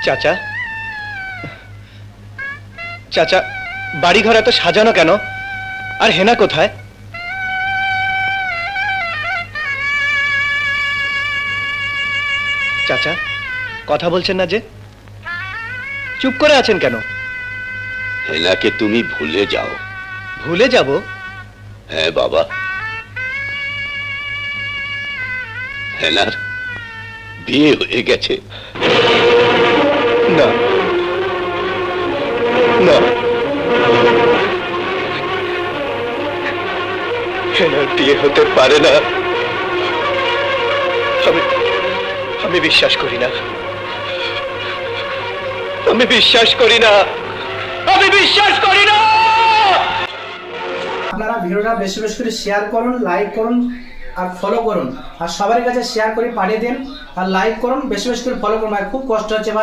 চাচা, চাচা, বাড়িঘর এত সাজানো কেন? আর হেনা কোথায়? চাচা, কথা বলছেন না যে? চুপ করে আছেন কেন? হেনাকে তুমি ভুলে যাও। ভুলে যাব? হ্যাঁ বাবা, হেনার বিয়ে হয়ে গেছে। না না, হেনার বিয়ে হতে পারে না। আমি বিশ্বাস করি না। আমি বিশ্বাস করি না। আমি বিশ্বাস করি না। আপনারা ভিডিওটা বেশি বেশি করে শেয়ার করুন, লাইক করুন আর ফলো করুন। আর সবার কাছে শেয়ার করে পাঠিয়ে দিন। আর লাইক করুন, বেশি বেশি করে ফলো করুন। ভাই খুব কষ্ট হচ্ছে ভাই।